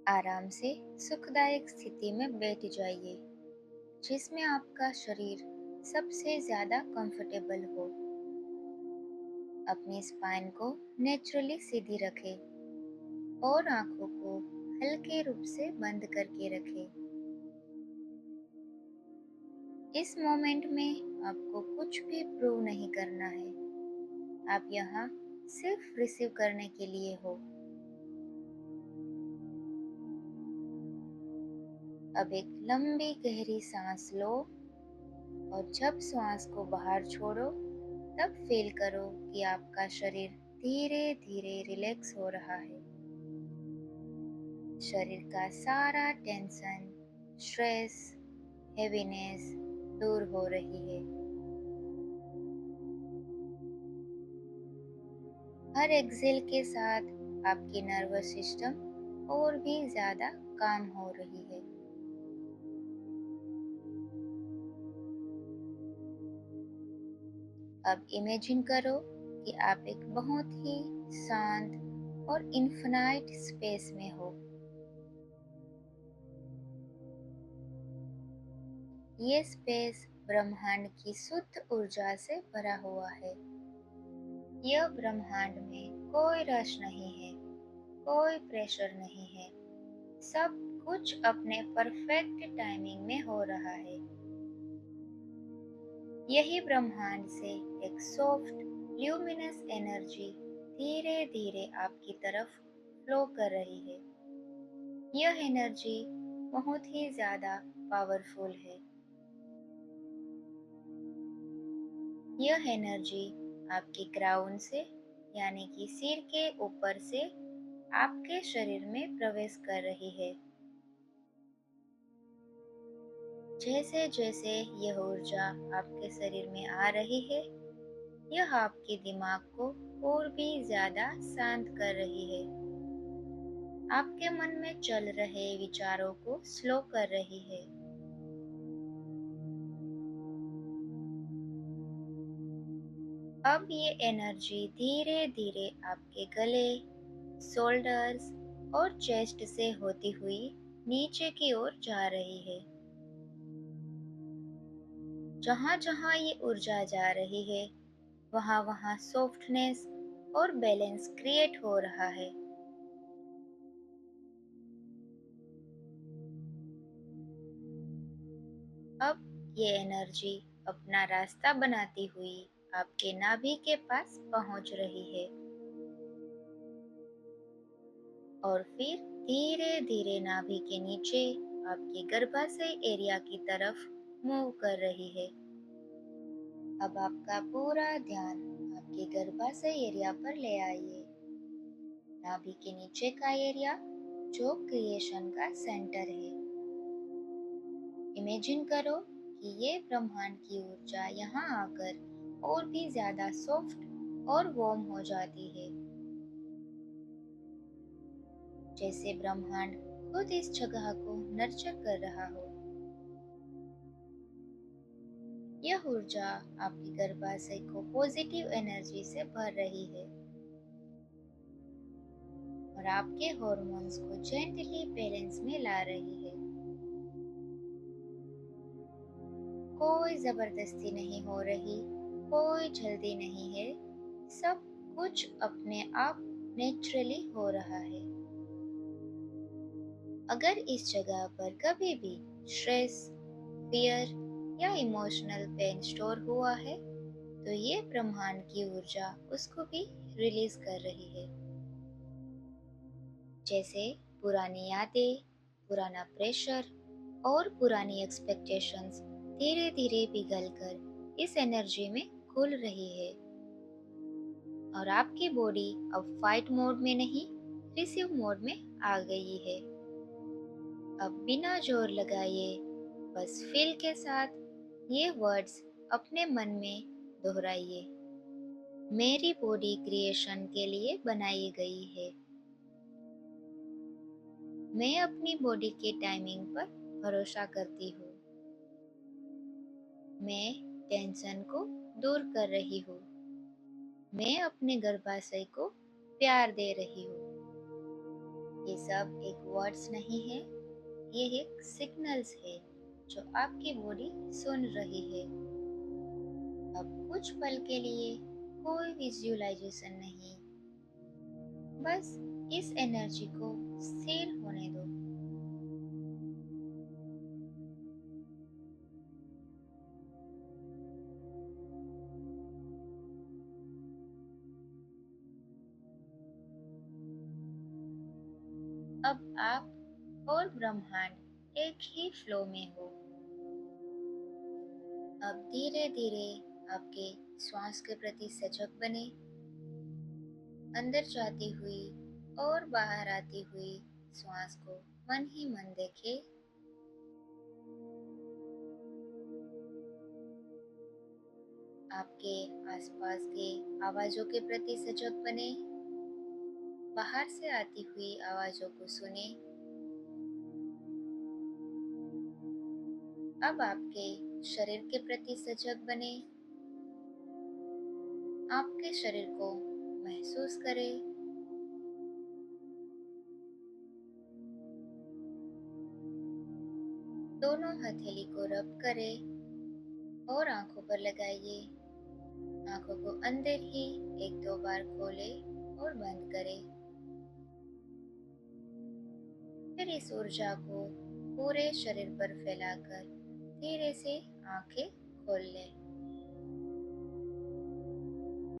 आराम से सुखदायक स्थिति में बैठ जाइए जिसमें आपका शरीर सबसे ज्यादा कंफर्टेबल हो। अपनी स्पाइन को नेचुरली सीधी रखें और आंखों को हल्के रूप से बंद करके रखें। इस मोमेंट में आपको कुछ भी प्रूव नहीं करना है। आप यहाँ सिर्फ रिसीव करने के लिए हो। अब एक लंबी गहरी सांस लो और जब सांस को बाहर छोड़ो तब फील करो कि आपका शरीर धीरे धीरे रिलैक्स हो रहा है। शरीर का सारा टेंशन, स्ट्रेस, हेवीनेस दूर हो रही है। हर एक्सेल के साथ आपकी नर्वस सिस्टम और भी ज्यादा काम हो रही है। अब इमेजिन करो कि आप एक बहुत ही शांत और इन्फिनाइट स्पेस में हो। ये स्पेस ब्रह्मांड की शुद्ध ऊर्जा से भरा हुआ है। यह ब्रह्मांड में कोई रश नहीं है, कोई प्रेशर नहीं है। सब कुछ अपने परफेक्ट टाइमिंग में हो रहा है। यही ब्रह्मांड से एक सॉफ्ट ल्यूमिनस एनर्जी धीरे धीरे आपकी तरफ फ्लो कर रही है। यह एनर्जी बहुत ही ज्यादा पावरफुल है। यह एनर्जी आपकी क्राउन से यानी कि सिर के ऊपर से आपके शरीर में प्रवेश कर रही है। जैसे जैसे यह ऊर्जा आपके शरीर में आ रही है, यह आपके दिमाग को और भी ज्यादा शांत कर रही है। आपके मन में चल रहे विचारों को स्लो कर रही है। अब ये एनर्जी धीरे धीरे आपके गले, शोल्डर्स और चेस्ट से होती हुई नीचे की ओर जा रही है। जहाँ जहाँ ये ऊर्जा जा रही है, वहाँ वहाँ सॉफ्टनेस और बैलेंस क्रिएट हो रहा है। अब ये एनर्जी अपना रास्ता बनाती हुई आपके नाभि के पास पहुंच रही है और फिर धीरे धीरे नाभि के नीचे आपके गर्भाशय एरिया की तरफ मूव कर रही है। अब आपका पूरा ध्यान आपके गर्भाशय एरिया पर ले आइए। नाभि के नीचे का एरिया जो क्रिएशन का सेंटर है। इमेजिन करो कि ये ब्रह्मांड की ऊर्जा यहाँ आकर और भी ज्यादा सॉफ्ट और वार्म हो जाती है। जैसे ब्रह्मांड खुद इस जगह को नर्चर कर रहा हो। यह ऊर्जा आपकी गर्भाशय को पॉजिटिव एनर्जी से भर रही है और आपके हॉर्मोन्स को जेंटली बैलेंस में ला रही है। कोई जबरदस्ती नहीं हो रही, कोई जल्दी नहीं है। सब कुछ अपने आप नेचुरली हो रहा है। अगर इस जगह पर कभी भी स्ट्रेस, फियर या इमोशनल पेन स्टोर हुआ है, तो ये ब्रह्मांड की ऊर्जा उसको भी रिलीज कर रही है। जैसे पुरानी यादें, पुराना प्रेशर और पुरानी एक्सपेक्टेशंस धीरे धीरे पिघलकर इस एनर्जी में घुल रही है और आपकी बॉडी अब फाइट मोड में नहीं, रिसीव मोड में आ गई है। अब बिना जोर लगाए बस फील के साथ ये वर्ड्स अपने मन में दोहराइए। मेरी बॉडी क्रिएशन के लिए बनाई गई है। मैं अपनी बॉडी के टाइमिंग पर भरोसा करती हूँ। मैं टेंशन को दूर कर रही हूँ। मैं अपने गर्भाशय को प्यार दे रही हूँ। ये सब एक वर्ड्स नहीं है, ये एक सिग्नल्स है जो आपकी बॉडी सुन रही है। अब कुछ पल के लिए कोई विजुअलाइजेशन नहीं, बस इस एनर्जी को स्थिर होने दो। अब आप और ब्रह्मांड एक ही फ्लो में हो। अब धीरे धीरे आपके श्वास के प्रति सजग बने, अंदर जाती हुई और बाहर आती हुई श्वास को मन ही मन देखे। आपके आसपास के आवाजों के प्रति सजग बने, बाहर से आती हुई आवाजों को सुने। अब आपके शरीर के प्रति सजग बने, आपके शरीर को महसूस करें। दोनों हथेली को रब करें और आंखों पर लगाइए। आंखों को अंदर ही एक दो बार खोलें और बंद करें। फिर इस ऊर्जा को पूरे शरीर पर फैलाकर धीरे से आंखें खोल लें।